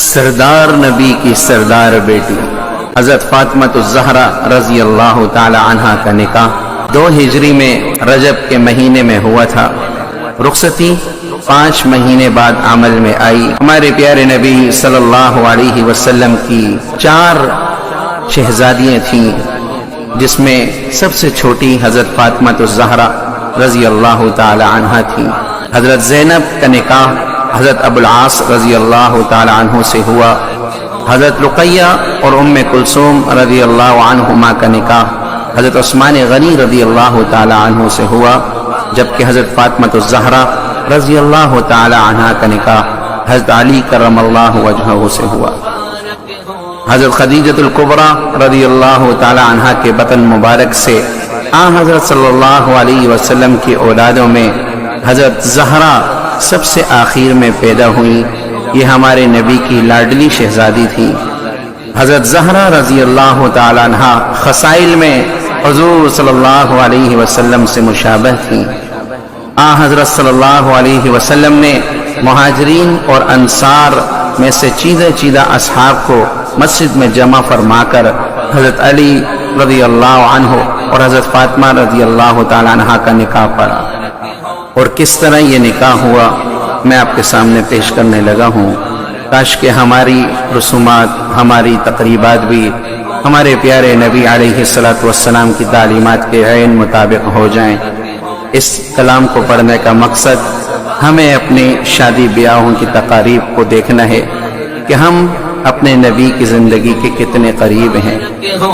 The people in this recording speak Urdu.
سردار نبی کی سردار بیٹی حضرت فاطمہ الزہرا رضی اللہ تعالی عنہا کا نکاح 2 ہجری میں رجب کے مہینے میں ہوا تھا۔ رخصتی 5 مہینے بعد عمل میں آئی۔ ہمارے پیارے نبی صلی اللہ علیہ وسلم کی 4 شہزادیاں تھیں، جس میں سب سے چھوٹی حضرت فاطمہ الزہرا رضی اللہ تعالی عنہا تھی۔ حضرت زینب کا نکاح حضرت ابو العاص رضی اللہ تعالی عنہ سے ہوا۔ حضرت رقیہ اور ام کلثوم رضی اللہ عنہما کا نکاح حضرت عثمان غنی رضی اللہ تعالی عنہ سے ہوا، جبکہ حضرت فاطمہ الزہرا رضی اللہ تعالی عنہا کا نکاح حضرت علی کرم اللہ وجہہ سے ہوا۔ حضرت خدیجہ الکبریٰ رضی اللہ تعالی عنہا کے بطن مبارک سے حضرت صلی اللہ علیہ وسلم کی اولادوں میں حضرت زہرا سب سے آخر میں پیدا ہوئی۔ یہ ہمارے نبی کی لاڈلی شہزادی تھی۔ حضرت زہرا رضی اللہ تعالی عنہا خصائل میں حضور صلی اللہ علیہ وسلم سے مشابہ تھی۔ حضرت صلی اللہ علیہ وسلم نے مہاجرین اور انصار میں سے چیدہ اصحاب کو مسجد میں جمع فرما کر حضرت علی رضی اللہ عنہ اور حضرت فاطمہ رضی اللہ تعالی عنہا کا نکاح پڑھا، اور کس طرح یہ نکاح ہوا میں آپ کے سامنے پیش کرنے لگا ہوں۔ کاش کہ ہماری رسومات، ہماری تقریبات بھی ہمارے پیارے نبی علیہ الصلوۃ والسلام کی تعلیمات کے عین مطابق ہو جائیں۔ اس کلام کو پڑھنے کا مقصد ہمیں اپنی شادی بیاہوں کی تقاریب کو دیکھنا ہے کہ ہم اپنے نبی کی زندگی کے کتنے قریب ہیں۔